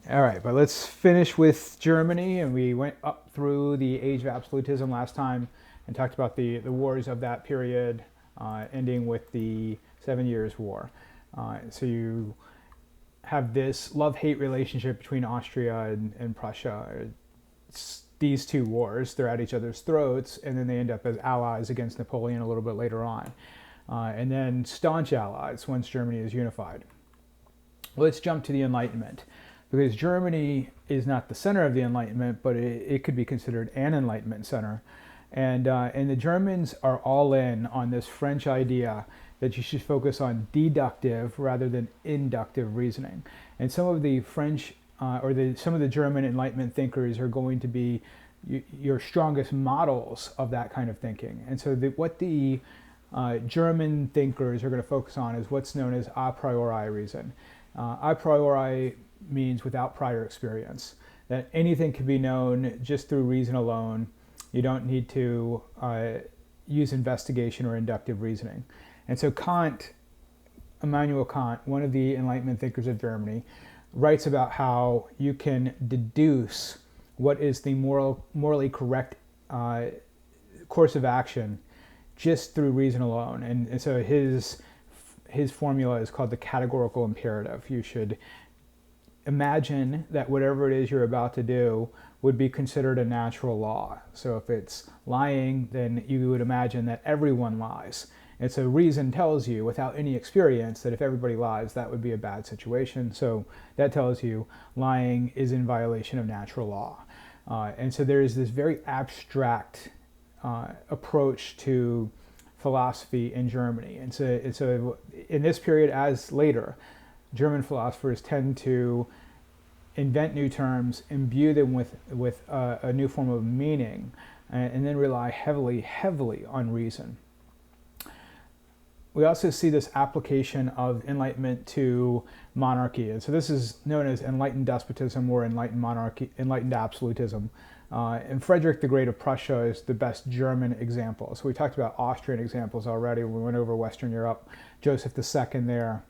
All right, but let's finish with Germany. And we went up through the age of absolutism last time and talked about the wars of that period, ending with the 7 Years' War. So you have this love-hate relationship between Austria and Prussia. It's these two wars, they're at each other's throats, and then they end up as allies against Napoleon a little bit later on. And then staunch allies once Germany is unified. Well, let's jump to the Enlightenment, because Germany is not the center of the Enlightenment, but it could be considered an Enlightenment center. And the Germans are all in on this French idea that you should focus on deductive rather than inductive reasoning. And some of the French some of the German Enlightenment thinkers are going to be your strongest models of that kind of thinking. And so what the German thinkers are going to focus on is what's known as a priori reason. A priori means without prior experience, that anything can be known just through reason alone. You don't need to use investigation or inductive reasoning. And so Immanuel Kant, one of the Enlightenment thinkers of Germany, writes about how you can deduce what is the morally correct course of action just through reason alone. And so his formula is called the categorical imperative. You should imagine that whatever it is you're about to do would be considered a natural law. So if it's lying, then you would imagine that everyone lies. And so reason tells you, without any experience, that if everybody lies, that would be a bad situation. So that tells you lying is in violation of natural law. And so there is this very abstract approach to philosophy in Germany. And so in this period, as later, German philosophers tend to invent new terms, imbue them with a new form of meaning, and then rely heavily on reason. We also see this application of Enlightenment to monarchy. And so this is known as enlightened despotism or enlightened monarchy, enlightened absolutism. And Frederick the Great of Prussia is the best German example. So we talked about Austrian examples already. We went over Western Europe, Joseph II there.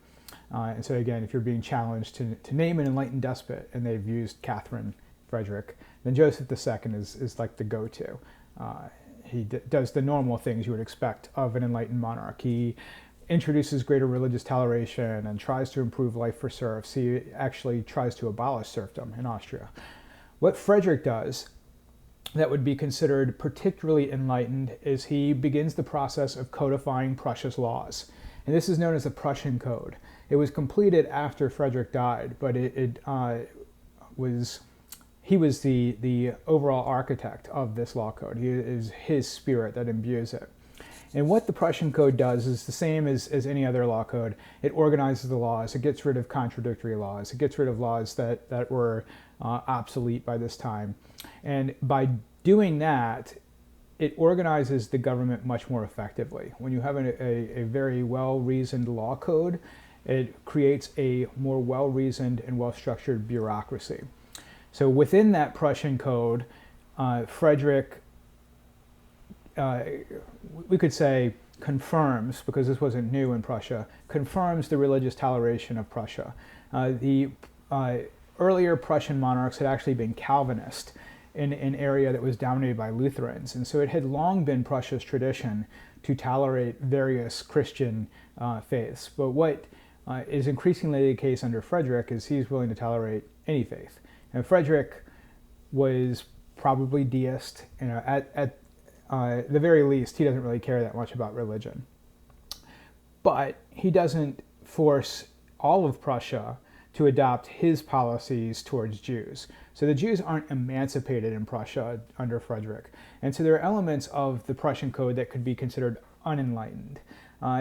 And so again, if you're being challenged to name an enlightened despot, and they've used Catherine Frederick, then Joseph II is like the go-to. He does the normal things you would expect of an enlightened monarch. He introduces greater religious toleration and tries to improve life for serfs. He actually tries to abolish serfdom in Austria. What Frederick does that would be considered particularly enlightened is he begins the process of codifying Prussia's laws. And this is known as the Prussian Code. It was completed after Frederick died, but he was the overall architect of this law code. It is his spirit that imbues it. And what the Prussian Code does is the same as any other law code. It organizes the laws. It gets rid of contradictory laws. It gets rid of laws that were obsolete by this time. And by doing that, it organizes the government much more effectively. When you have a very well-reasoned law code, it creates a more well-reasoned and well-structured bureaucracy. So within that Prussian Code, Frederick, we could say, confirms, because this wasn't new in Prussia, confirms the religious toleration of Prussia. The earlier Prussian monarchs had actually been Calvinist in an area that was dominated by Lutherans. And so it had long been Prussia's tradition to tolerate various Christian faiths. But what is increasingly the case under Frederick is he's willing to tolerate any faith. And Frederick was probably deist. At the very least, he doesn't really care that much about religion. But he doesn't force all of Prussia to adopt his policies towards Jews. So the Jews aren't emancipated in Prussia under Frederick. And so there are elements of the Prussian Code that could be considered unenlightened.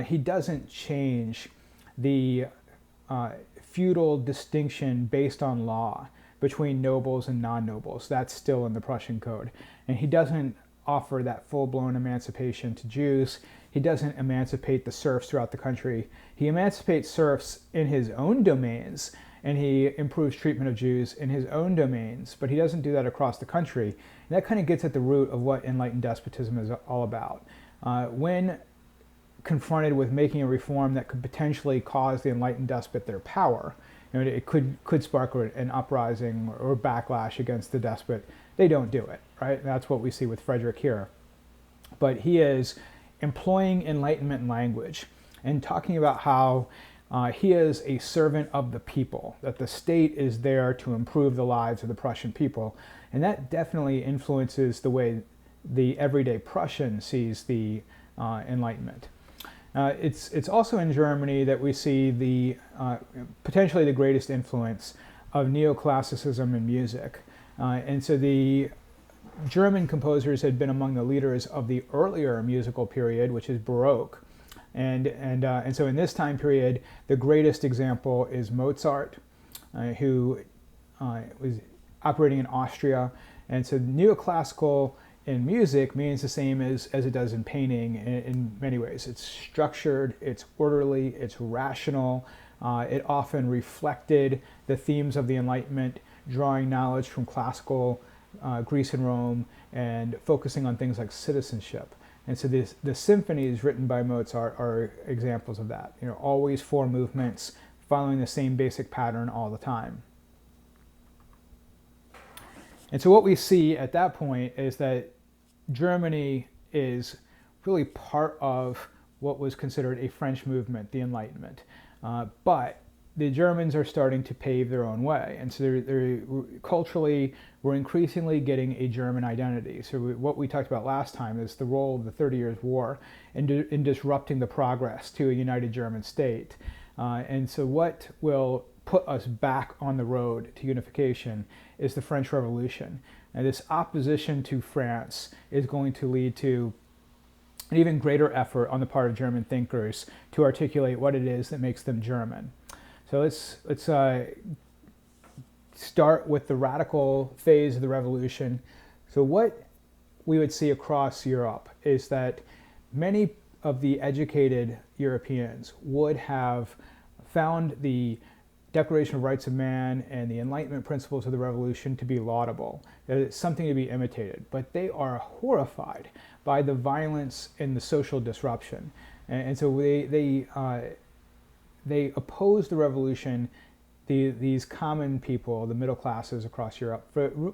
He doesn't change the feudal distinction based on law between nobles and non-nobles. That's still in the Prussian Code. And he doesn't offer that full-blown emancipation to Jews. He doesn't emancipate the serfs throughout the country. He emancipates serfs in his own domains, and he improves treatment of Jews in his own domains, but he doesn't do that across the country. And that kind of gets at the root of what enlightened despotism is all about. When confronted with making a reform that could potentially cause the enlightened despot their power, it could spark an uprising or backlash against the despot. They don't do it, right? And that's what we see with Frederick here. But he is employing Enlightenment language and talking about how he is a servant of the people, that the state is there to improve the lives of the Prussian people. And that definitely influences the way the everyday Prussian sees the Enlightenment. It's also in Germany that we see the potentially the greatest influence of neoclassicism in music. And so the German composers had been among the leaders of the earlier musical period, which is Baroque. And so in this time period, the greatest example is Mozart, who was operating in Austria. And so neoclassical in music means the same as it does in painting in many ways. It's structured, it's orderly, it's rational. It often reflected the themes of the Enlightenment, drawing knowledge from classical Greece and Rome and focusing on things like citizenship. And so the symphonies written by Mozart are examples of that. Always four movements, following the same basic pattern all the time. And so what we see at that point is that Germany is really part of what was considered a French movement, the Enlightenment. But the Germans are starting to pave their own way. And so they're culturally, we're increasingly getting a German identity. So what we talked about last time is the role of the 30 Years' War in disrupting the progress to a united German state. And so what will put us back on the road to unification is the French Revolution. And this opposition to France is going to lead to an even greater effort on the part of German thinkers to articulate what it is that makes them German. So let's start with the radical phase of the revolution. So what we would see across Europe is that many of the educated Europeans would have found the Declaration of Rights of Man and the Enlightenment principles of the revolution to be laudable, that it's something to be imitated. But they are horrified by the violence and the social disruption. And so they oppose the revolution, these common people, the middle classes across Europe,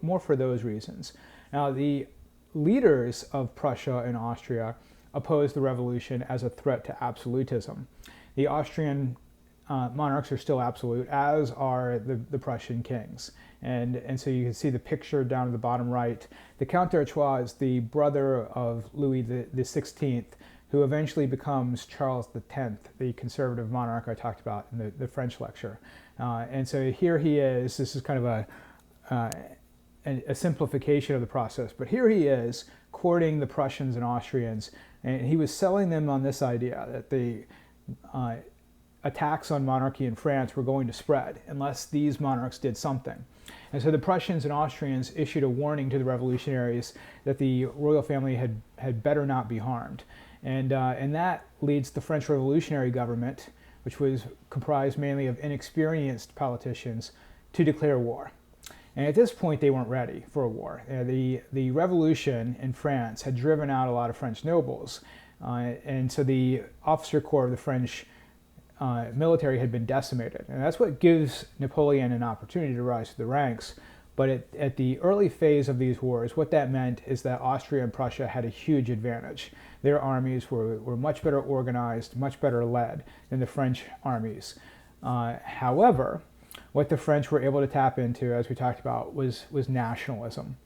more for those reasons. Now, the leaders of Prussia and Austria oppose the revolution as a threat to absolutism. The Austrian monarchs are still absolute, as are the Prussian kings. And so you can see the picture down at the bottom right. The Count d'Artois is the brother of Louis the XVI, who eventually becomes Charles X, the conservative monarch I talked about in the French lecture. And so here he is. This is kind of a simplification of the process, but here he is courting the Prussians and Austrians, and he was selling them on this idea that the attacks on monarchy in France were going to spread unless these monarchs did something. And so the Prussians and Austrians issued a warning to the revolutionaries that the royal family had better not be harmed. And that leads the French revolutionary government, which was comprised mainly of inexperienced politicians, to declare war. And at this point, they weren't ready for a war. The revolution in France had driven out a lot of French nobles. And so the officer corps of the French military had been decimated. And that's what gives Napoleon an opportunity to rise to the ranks. But at the early phase of these wars, what that meant is that Austria and Prussia had a huge advantage. Their armies were much better organized, much better led than the French armies. However, what the French were able to tap into, as we talked about, was nationalism.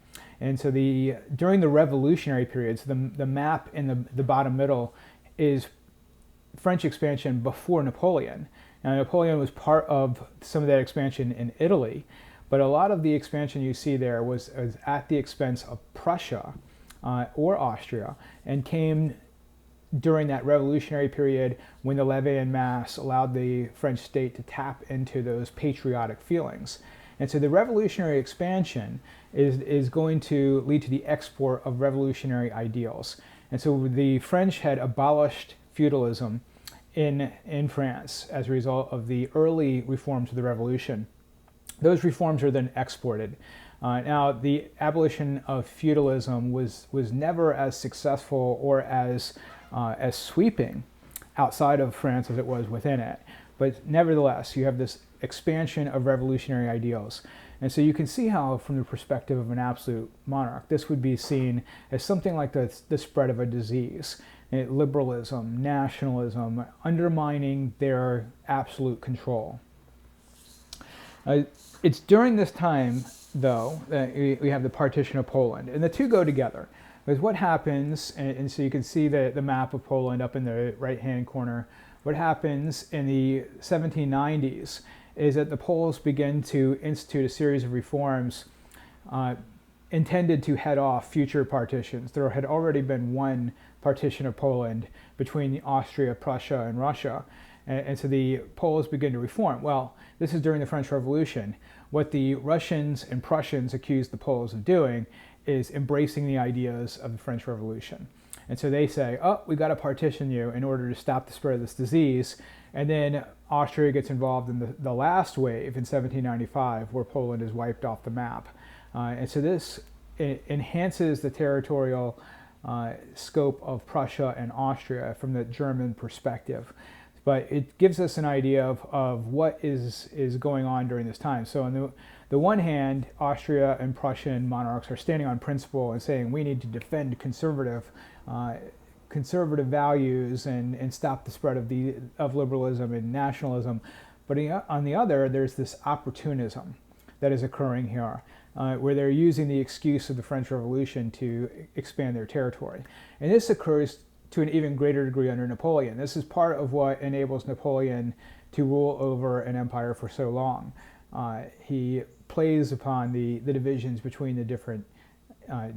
And so during the revolutionary periods, the map in the bottom middle is French expansion before Napoleon. Now, Napoleon was part of some of that expansion in Italy, but a lot of the expansion you see there was at the expense of Prussia or Austria, and came during that revolutionary period when the levée en masse allowed the French state to tap into those patriotic feelings. And so the revolutionary expansion is going to lead to the export of revolutionary ideals. And so the French had abolished feudalism in France as a result of the early reforms of the revolution. Those reforms are then exported. Now, the abolition of feudalism was never as successful or as sweeping outside of France as it was within it. But nevertheless, you have this expansion of revolutionary ideals. And so you can see how, from the perspective of an absolute monarch, this would be seen as something like the spread of a disease. Liberalism, nationalism, undermining their absolute control. It's during this time, though, that we have the partition of Poland, and the two go together. Because what happens, and so you can see the map of Poland up in the right-hand corner, what happens in the 1790s is that the Poles begin to institute a series of reforms intended to head off future partitions. There had already been one partition of Poland between Austria, Prussia, and Russia. And so the Poles begin to reform. Well, this is during the French Revolution. What the Russians and Prussians accused the Poles of doing is embracing the ideas of the French Revolution. And so they say, oh, we got to partition you in order to stop the spread of this disease. And then Austria gets involved in the last wave in 1795, where Poland is wiped off the map. And so this enhances the territorial scope of Prussia and Austria from the German perspective. But it gives us an idea of what is going on during this time. So on the one hand, Austria and Prussian monarchs are standing on principle and saying we need to defend conservative values and stop the spread of liberalism and nationalism. But on the other, there's this opportunism that is occurring here, where they're using the excuse of the French Revolution to expand their territory. And this occurs to an even greater degree under Napoleon. This is part of what enables Napoleon to rule over an empire for so long. He plays upon the divisions between the different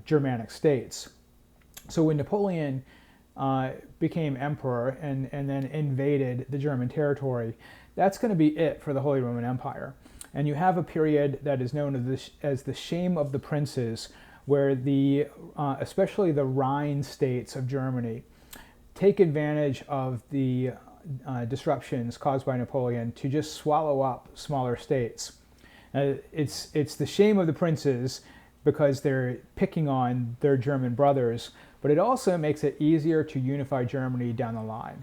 Germanic states. So when Napoleon became emperor and then invaded the German territory, that's going to be it for the Holy Roman Empire. And you have a period that is known as the Shame of the Princes, where especially the Rhine states of Germany take advantage of the disruptions caused by Napoleon to just swallow up smaller states. It's the shame of the princes because they're picking on their German brothers, but it also makes it easier to unify Germany down the line.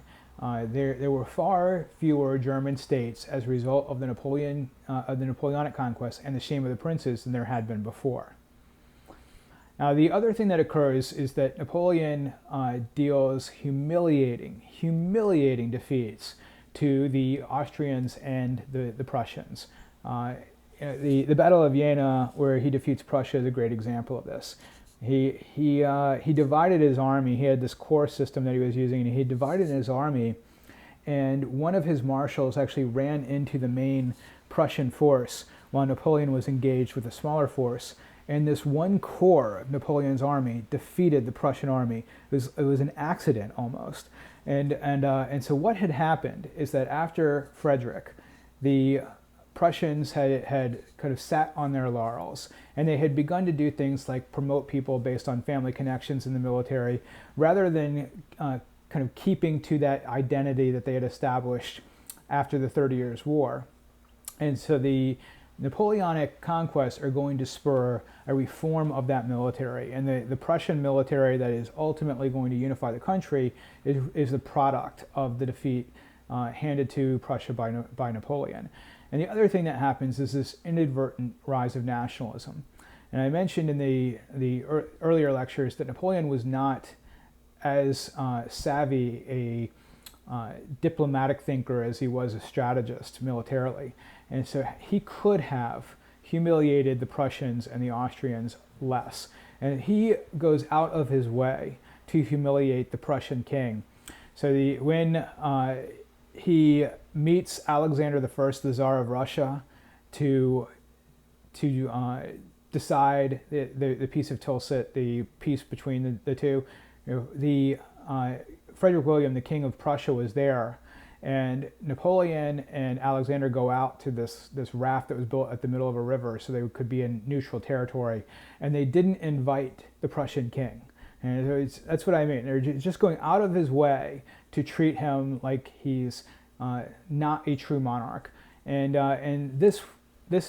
There were far fewer German states as a result of the Napoleonic conquest and the shame of the princes than there had been before. Now, the other thing that occurs is that Napoleon deals humiliating defeats to the Austrians and the Prussians. The Battle of Jena, where he defeats Prussia, is a great example of this. He divided his army. He had this corps system that he was using, and he divided his army, and one of his marshals actually ran into the main Prussian force while Napoleon was engaged with a smaller force. And this one corps of Napoleon's army defeated the Prussian army. It was an accident almost. And so what had happened is that after Frederick, the Prussians had kind of sat on their laurels, and they had begun to do things like promote people based on family connections in the military, rather than kind of keeping to that identity that they had established after the 30 Years' War. And so the Napoleonic conquests are going to spur a reform of that military, and the Prussian military that is ultimately going to unify the country is the product of the defeat handed to Prussia by Napoleon. And the other thing that happens is this inadvertent rise of nationalism. And I mentioned in the earlier lectures that Napoleon was not as savvy a diplomatic thinker as he was a strategist militarily. And so he could have humiliated the Prussians and the Austrians less. And he goes out of his way to humiliate the Prussian king. So when he meets Alexander I, the Tsar of Russia, to decide the Peace of Tilsit, the peace between the two, Frederick William, the King of Prussia, was there. And Napoleon and Alexander go out to this raft that was built at the middle of a river so they could be in neutral territory. And they didn't invite the Prussian king. And that's what I mean. They're just going out of his way to treat him like he's not a true monarch. And this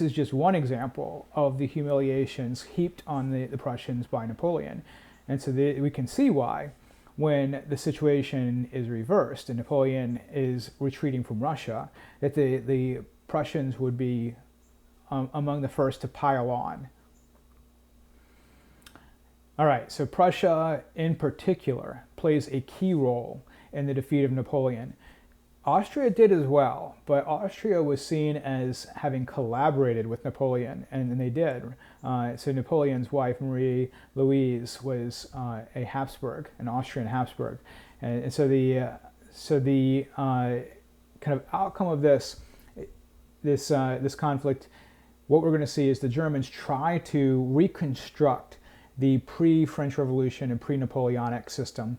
is just one example of the humiliations heaped on the Prussians by Napoleon. And so we can see why, when the situation is reversed and Napoleon is retreating from Russia, that the Prussians would be among the first to pile on. All right, so Prussia in particular plays a key role in the defeat of Napoleon. Austria did as well, but Austria was seen as having collaborated with Napoleon, and they did. So Napoleon's wife, Marie Louise, was a Habsburg, an Austrian Habsburg, and so the kind of outcome of this conflict, what we're going to see is the Germans try to reconstruct the pre-French Revolution and pre-Napoleonic system.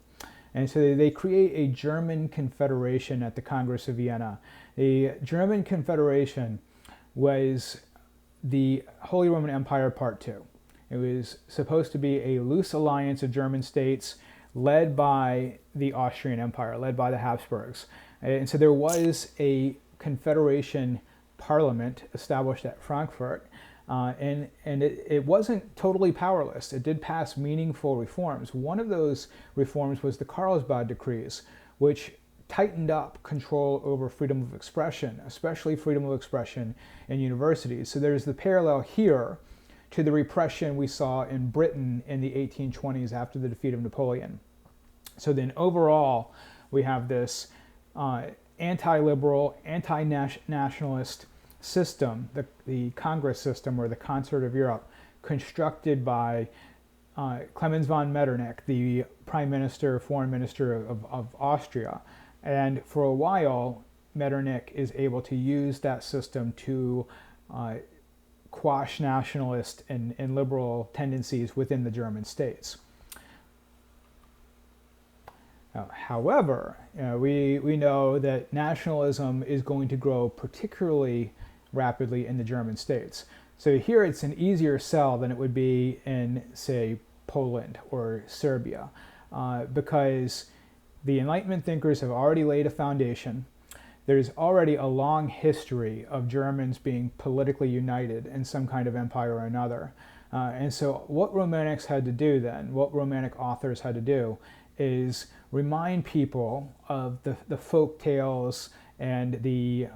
And so they create a German Confederation at the Congress of Vienna. The German Confederation was the Holy Roman Empire Part 2. It was supposed to be a loose alliance of German states led by the Austrian Empire, led by the Habsburgs. And so there was a Confederation Parliament established at Frankfurt. And it wasn't totally powerless. It did pass meaningful reforms. One of those reforms was the Carlsbad Decrees, which tightened up control over freedom of expression, especially freedom of expression in universities. So there's the parallel here to the repression we saw in Britain in the 1820s after the defeat of Napoleon. So then overall, we have this anti-liberal, anti-nationalist system, the Congress system, or the Concert of Europe, constructed by Clemens von Metternich, the Prime Minister, Foreign Minister of Austria. And for a while, Metternich is able to use that system to quash nationalist and liberal tendencies within the German states. However, we know that nationalism is going to grow particularly rapidly in the German states. So here it's an easier sell than it would be in, say, Poland or Serbia, because the Enlightenment thinkers have already laid a foundation. There's already a long history of Germans being politically united in some kind of empire or another. And so what Romantics had to do then, what Romantic authors had to do, is remind people of the folk tales and the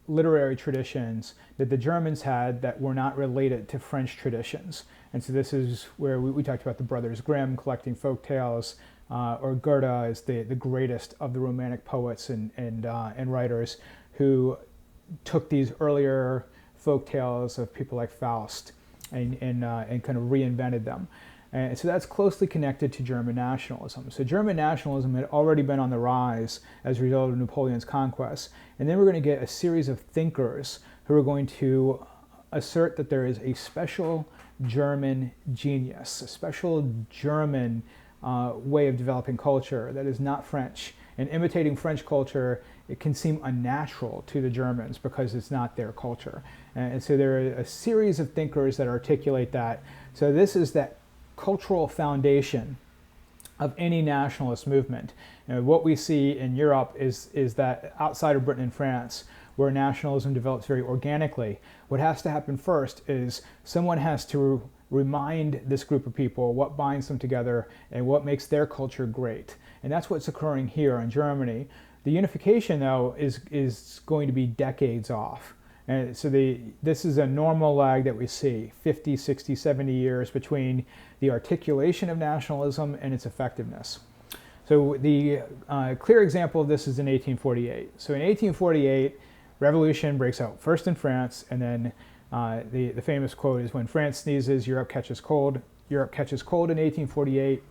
literary traditions that the Germans had that were not related to French traditions. And so this is where we talked about the Brothers Grimm collecting folk tales, or Goethe is the greatest of the Romantic poets and writers, who took these earlier folk tales of people like Faust and kind of reinvented them. And so that's closely connected to German nationalism. So German nationalism had already been on the rise as a result of Napoleon's conquests. And then we're going to get a series of thinkers who are going to assert that there is a special German genius, a special German way of developing culture that is not French. And imitating French culture, it can seem unnatural to the Germans because it's not their culture. And so there are a series of thinkers that articulate that. So this is that cultural foundation of any nationalist movement. What we see in Europe is that outside of Britain and France, where nationalism develops very organically, what has to happen first is someone has to remind this group of people what binds them together and what makes their culture great. And that's what's occurring here in Germany. The unification, though, is going to be decades off. And so this is a normal lag that we see, 50, 60, 70 years between the articulation of nationalism and its effectiveness. So the clear example of this is in 1848. So in 1848, revolution breaks out first in France, and then the famous quote is, when France sneezes, Europe catches cold. Europe catches cold in 1848.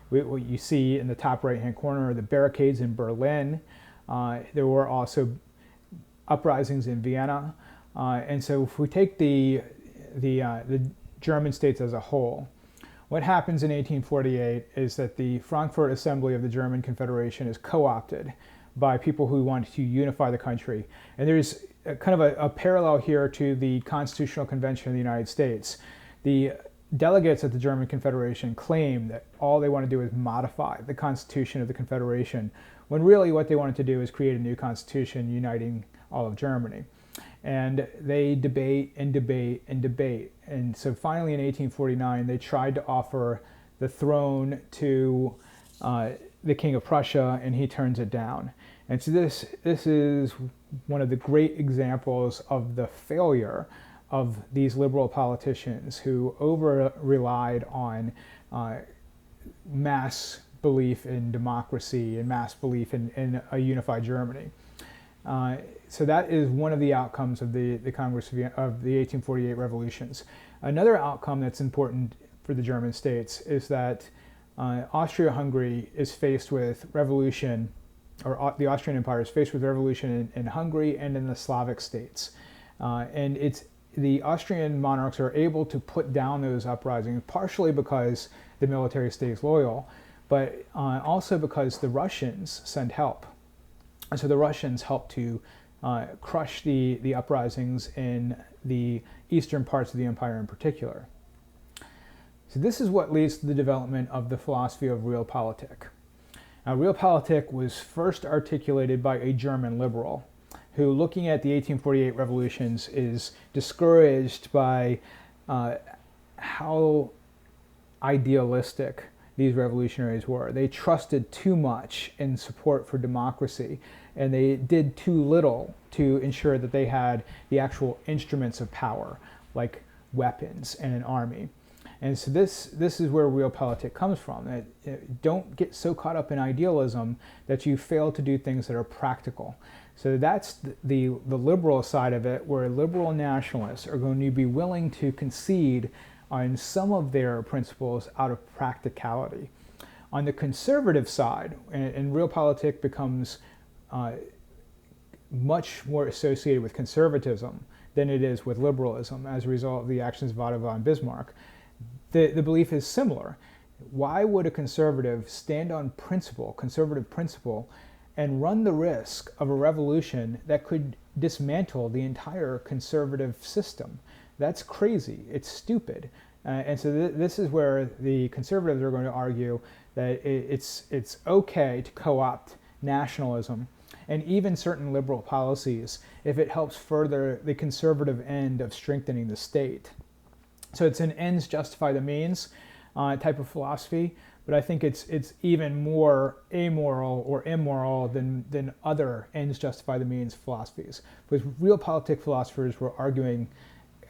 What you see in the top right-hand corner are the barricades in Berlin. There were also uprisings in Vienna. And so if we take the German states as a whole, what happens in 1848 is that the Frankfurt Assembly of the German Confederation is co-opted by people who want to unify the country. And there's kind of a parallel here to the Constitutional Convention of the United States. The delegates at the German Confederation claim that all they want to do is modify the Constitution of the Confederation, when really what they wanted to do is create a new constitution uniting all of Germany. And they debate and debate and debate. And so finally in 1849, they tried to offer the throne to the King of Prussia, and he turns it down. And so this is one of the great examples of the failure of these liberal politicians who over relied on mass belief in democracy and mass belief in a unified Germany. So that is one of the outcomes of the Congress of the 1848 revolutions. Another outcome that's important for the German states is that Austria-Hungary is faced with revolution, or the Austrian Empire is faced with revolution in Hungary and in the Slavic states. And the Austrian monarchs are able to put down those uprisings, partially because the military stays loyal, but also because the Russians send help. And so the Russians help to crush the uprisings in the eastern parts of the empire in particular. So this is what leads to the development of the philosophy of Realpolitik. Now, Realpolitik was first articulated by a German liberal who, looking at the 1848 revolutions, is discouraged by how idealistic these revolutionaries were. They trusted too much in support for democracy, and they did too little to ensure that they had the actual instruments of power, like weapons and an army. And so this is where Realpolitik comes from. That don't get so caught up in idealism that you fail to do things that are practical. So that's the liberal side of it, where liberal nationalists are going to be willing to concede on some of their principles out of practicality. On the conservative side, and Realpolitik becomes much more associated with conservatism than it is with liberalism as a result of the actions of Otto von Bismarck. The belief is similar. Why would a conservative stand on principle, conservative principle, and run the risk of a revolution that could dismantle the entire conservative system? That's crazy. It's stupid. And so this is where the conservatives are going to argue that it's okay to co-opt nationalism and even certain liberal policies if it helps further the conservative end of strengthening the state. So it's an ends justify the means type of philosophy, but I think it's even more amoral or immoral than other ends justify the means philosophies. Because Realpolitik philosophers were arguing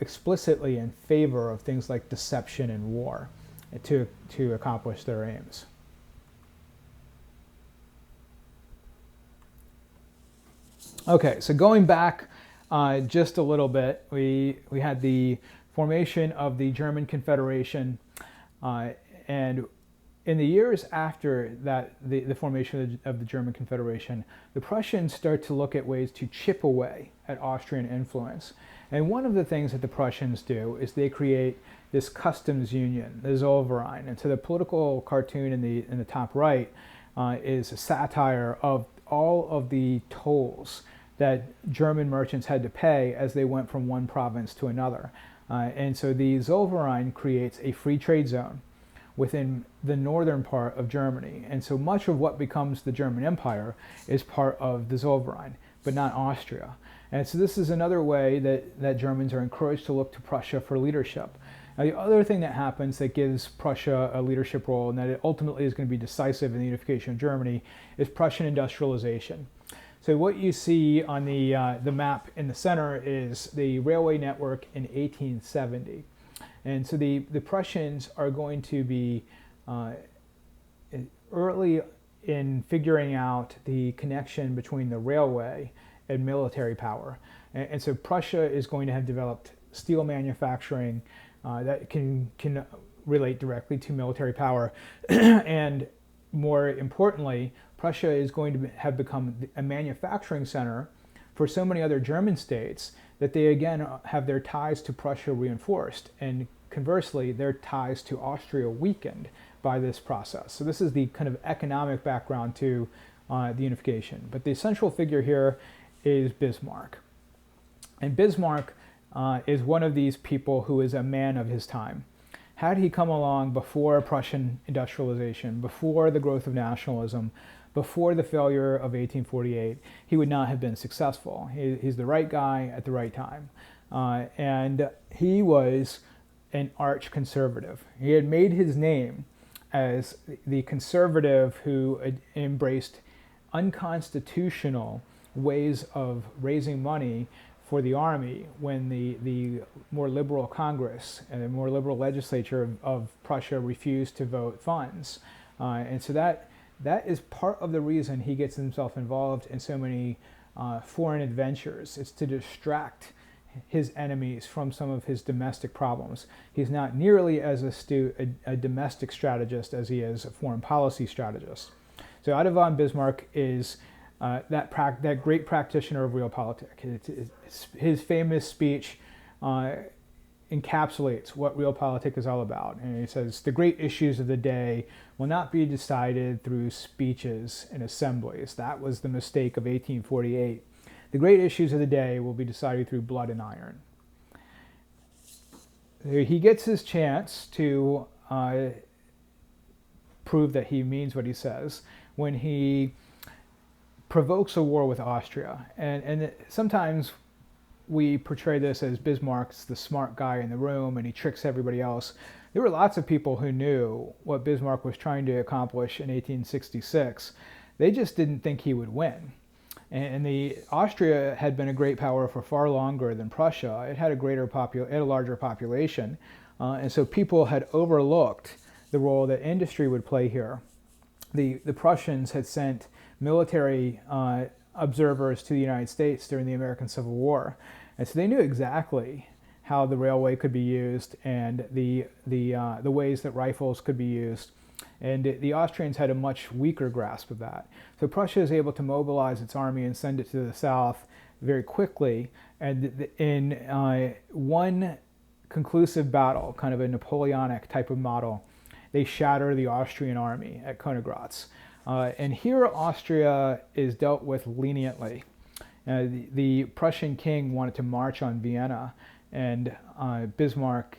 explicitly in favor of things like deception and war to accomplish their aims. Okay, so going back just a little bit, we had the formation of the German Confederation, and in the years after that, the formation of the German Confederation, the Prussians start to look at ways to chip away at Austrian influence. And one of the things that the Prussians do is they create this customs union, the Zollverein. And so the political cartoon in the top right is a satire of all of the tolls that German merchants had to pay as they went from one province to another. And so the Zollverein creates a free trade zone within the northern part of Germany. And so much of what becomes the German Empire is part of the Zollverein, but not Austria. And so this is another way that Germans are encouraged to look to Prussia for leadership. Now, the other thing that happens that gives Prussia a leadership role, and that it ultimately is going to be decisive in the unification of Germany, is Prussian industrialization. So what you see on the map in the center is the railway network in 1870. And so the Prussians are going to be early in figuring out the connection between the railway and military power. And so Prussia is going to have developed steel manufacturing that can relate directly to military power. And more importantly, Prussia is going to have become a manufacturing center for so many other German states that they again have their ties to Prussia reinforced, and conversely their ties to Austria weakened by this process. So this is the kind of economic background to the unification. But the central figure here is Bismarck. And Bismarck is one of these people who is a man of his time. Had he come along before Prussian industrialization, before the growth of nationalism, before the failure of 1848, he would not have been successful. He's the right guy at the right time. And he was an arch conservative. He had made his name as the conservative who embraced unconstitutional ways of raising money for the army when the more liberal Congress and the more liberal legislature of Prussia refused to vote funds. And so that is part of the reason he gets himself involved in so many foreign adventures. It's to distract his enemies from some of his domestic problems. He's not nearly as astute a domestic strategist as he is a foreign policy strategist. So Otto von Bismarck is that great practitioner of realpolitik. His famous speech encapsulates what realpolitik is all about. And he says, the great issues of the day will not be decided through speeches and assemblies. That was the mistake of 1848. The great issues of the day will be decided through blood and iron. He gets his chance to prove that he means what he says when he provokes a war with Austria. And sometimes we portray this as Bismarck's the smart guy in the room and he tricks everybody else. There were lots of people who knew what Bismarck was trying to accomplish in 1866. They just didn't think he would win. And Austria had been a great power for far longer than Prussia. It had a larger population, and so people had overlooked the role that industry would play here. The Prussians had sent military observers to the United States during the American Civil War, and so they knew exactly how the railway could be used and the ways that rifles could be used. And the Austrians had a much weaker grasp of that. So Prussia is able to mobilize its army and send it to the south very quickly. And in one conclusive battle, kind of a Napoleonic type of model, they shatter the Austrian army at Königgrätz. And here Austria is dealt with leniently. The Prussian king wanted to march on Vienna, and Bismarck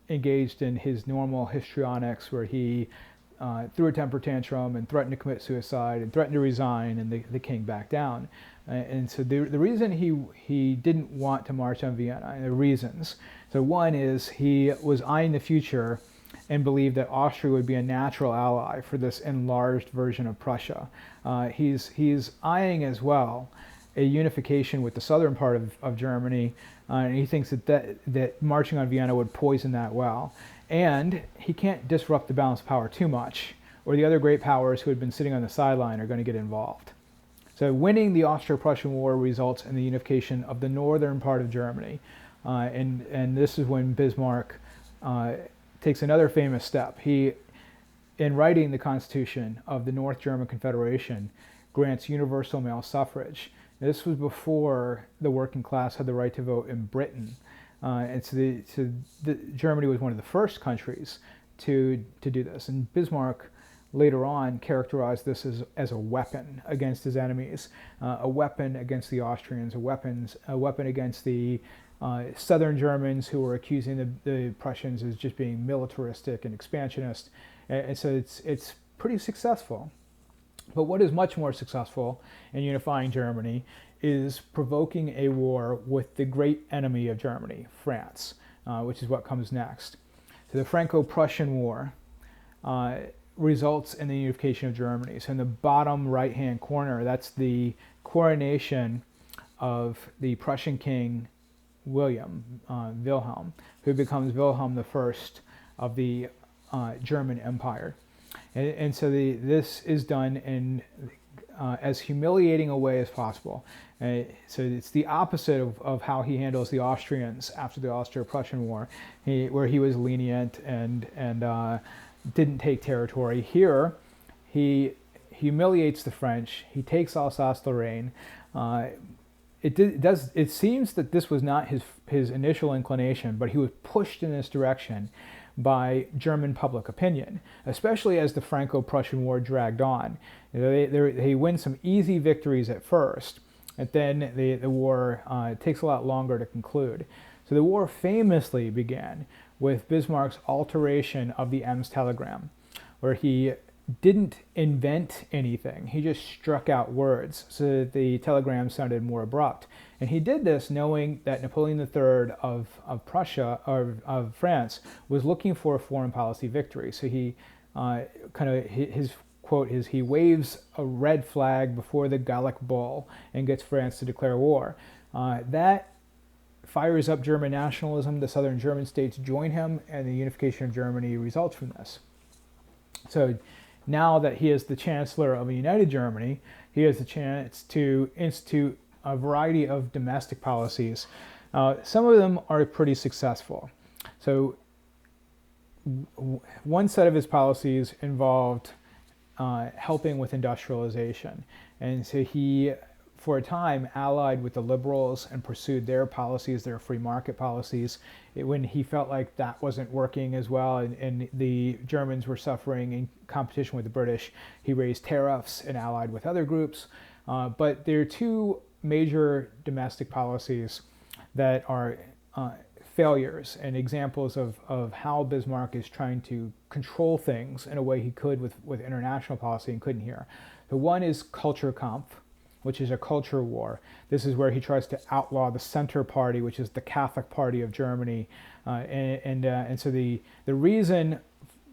engaged in his normal histrionics where he threw a temper tantrum and threatened to commit suicide and threatened to resign, and the king backed down. And so the reason he didn't want to march on Vienna, and the reasons. So one is he was eyeing the future and believed that Austria would be a natural ally for this enlarged version of Prussia. He's eyeing as well a unification with the southern part of Germany, and he thinks that marching on Vienna would poison that well. And he can't disrupt the balance of power too much, or the other great powers who had been sitting on the sideline are going to get involved. So winning the Austro-Prussian War results in the unification of the northern part of Germany. And this is when Bismarck takes another famous step. He, in writing the Constitution of the North German Confederation, grants universal male suffrage. This was before the working class had the right to vote in Britain. And so Germany was one of the first countries to do this. And Bismarck later on characterized this as a weapon against his enemies, a weapon against the Austrians, a weapon against the southern Germans who were accusing the Prussians as just being militaristic and expansionist. And so it's pretty successful. But what is much more successful in unifying Germany is provoking a war with the great enemy of Germany, France, which is what comes next. So the Franco-Prussian War results in the unification of Germany. So in the bottom right-hand corner, that's the coronation of the Prussian king Wilhelm, who becomes Wilhelm I of the German Empire. And so this is done in as humiliating a way as possible. So it's the opposite of how he handles the Austrians after the Austro-Prussian War, where he was lenient and didn't take territory. Here, he humiliates the French. He takes Alsace-Lorraine. It seems that this was not his initial inclination, but he was pushed in this direction by German public opinion, especially as the Franco-Prussian War dragged on. He wins some easy victories at first, and then the war takes a lot longer to conclude. So the war famously began with Bismarck's alteration of the Ems telegram, where he didn't invent anything. He just struck out words so that the telegram sounded more abrupt. And he did this knowing that Napoleon III of Prussia, or of France, was looking for a foreign policy victory. So he his quote is, he waves a red flag before the Gallic Bull and gets France to declare war. That fires up German nationalism. The southern German states join him, and the unification of Germany results from this. So now that he is the chancellor of a united Germany, he has the chance to institute a variety of domestic policies. Some of them are pretty successful. So one set of his policies involved helping with industrialization. And so he, for a time, allied with the liberals and pursued their policies, their free market policies. When he felt like that wasn't working as well, and the Germans were suffering in competition with the British, he raised tariffs and allied with other groups. But there are two major domestic policies that are failures and examples of how Bismarck is trying to control things in a way he could with international policy and couldn't here. The one is Kulturkampf, which is a culture war. This is where he tries to outlaw the Center Party, which is the Catholic Party of Germany. And so the reason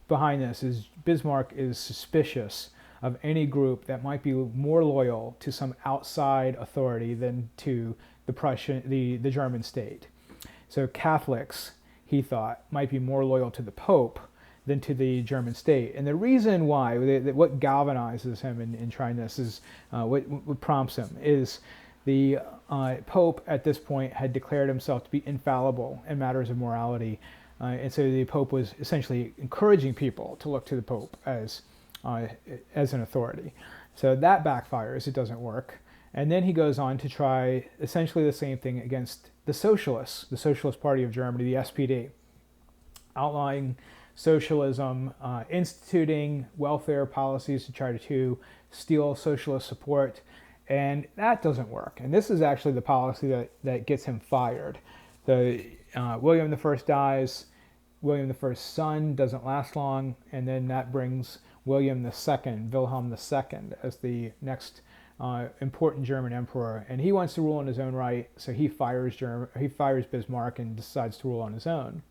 behind this is Bismarck is suspicious of any group that might be more loyal to some outside authority than to the German state. So Catholics, he thought, might be more loyal to the Pope than to the German state. And the reason why, what galvanizes him in trying this is, what prompts him is the Pope at this point had declared himself to be infallible in matters of morality. And so the Pope was essentially encouraging people to look to the Pope as an authority. So that backfires, it doesn't work. And then he goes on to try essentially the same thing against the Socialists, the Socialist Party of Germany, the SPD, outlawing socialism, instituting welfare policies to try to steal socialist support, and that doesn't work. And this is actually the policy that gets him fired. William I dies, William I's son doesn't last long, and then that brings William II, Wilhelm II, as the next important German emperor, and he wants to rule in his own right, so he fires Bismarck and decides to rule on his own.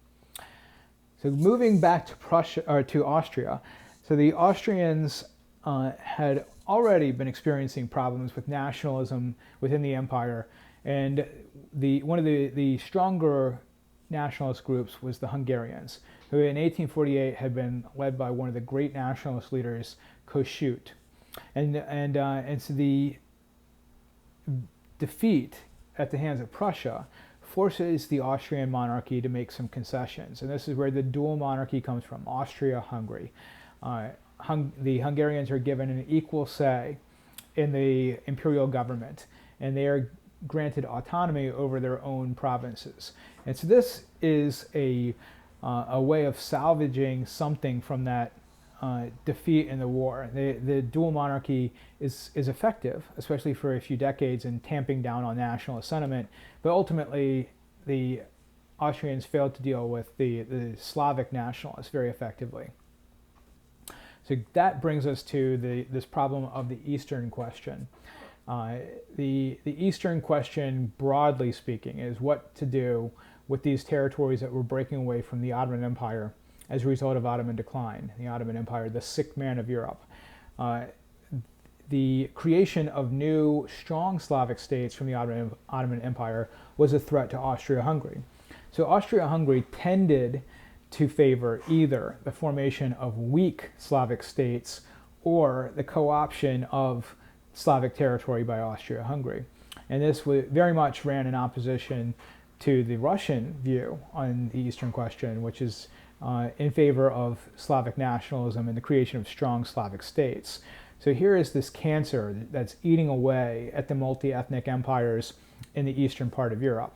So moving back to Prussia or to Austria, so the Austrians had already been experiencing problems with nationalism within the empire, and one of the stronger nationalist groups was the Hungarians, who in 1848 had been led by one of the great nationalist leaders, Kossuth. And so the defeat at the hands of Prussia forces the Austrian monarchy to make some concessions. And this is where the dual monarchy comes from, Austria-Hungary. The Hungarians are given an equal say in the imperial government, and they are granted autonomy over their own provinces. And so this is a way of salvaging something from that defeat in the war. The dual monarchy is effective, especially for a few decades, in tamping down on nationalist sentiment, but ultimately the Austrians failed to deal with the Slavic nationalists very effectively. So that brings us to this problem of the Eastern question. The Eastern question, broadly speaking, is what to do with these territories that were breaking away from the Ottoman Empire as a result of Ottoman decline. The Ottoman Empire, the sick man of Europe. The creation of new, strong Slavic states from the Ottoman Empire was a threat to Austria-Hungary. So Austria-Hungary tended to favor either the formation of weak Slavic states or the co-option of Slavic territory by Austria-Hungary. And this very much ran in opposition to the Russian view on the Eastern question, which is in favor of Slavic nationalism and the creation of strong Slavic states. So here is this cancer that's eating away at the multi-ethnic empires in the eastern part of Europe.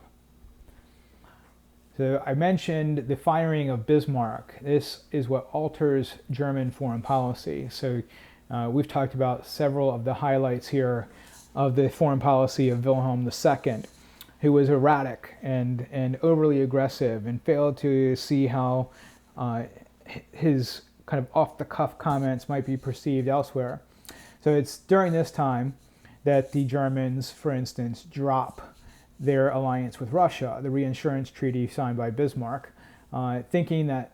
So I mentioned the firing of Bismarck. This is what alters German foreign policy. So we've talked about several of the highlights here of the foreign policy of Wilhelm II, who was erratic and overly aggressive and failed to see how his kind of off-the-cuff comments might be perceived elsewhere. So it's during this time that the Germans, for instance, drop their alliance with Russia, the reinsurance treaty signed by Bismarck, thinking that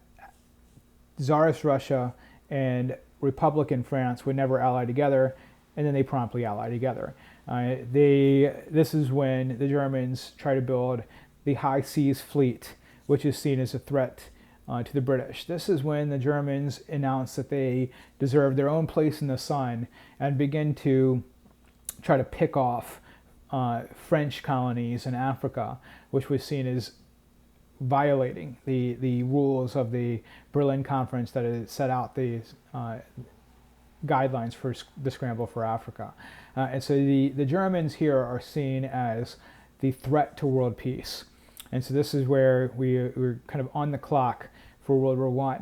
Tsarist Russia and Republic and France would never ally together, and then they promptly ally together. This is when the Germans try to build the High Seas Fleet, which is seen as a threat to the British. This is when the Germans announce that they deserve their own place in the sun and begin to try to pick off French colonies in Africa, which was seen as violating the rules of the Berlin Conference that had set out the guidelines for the scramble for Africa. And so the Germans here are seen as the threat to world peace. And so this is where we're kind of on the clock for World War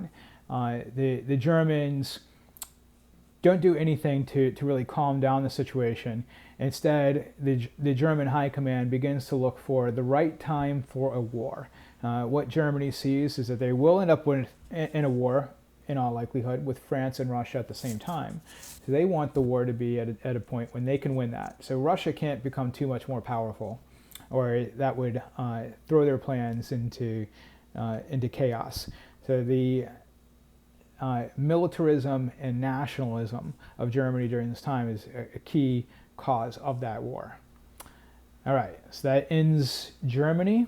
I. The Germans don't do anything to really calm down the situation. Instead, the German High Command begins to look for the right time for a war. What Germany sees is that they will end up in a war, in all likelihood, with France and Russia at the same time. So they want the war to be at a point when they can win that. So Russia can't become too much more powerful, or that would throw their plans into chaos. So the militarism and nationalism of Germany during this time is a key cause of that war. All right, so that ends Germany.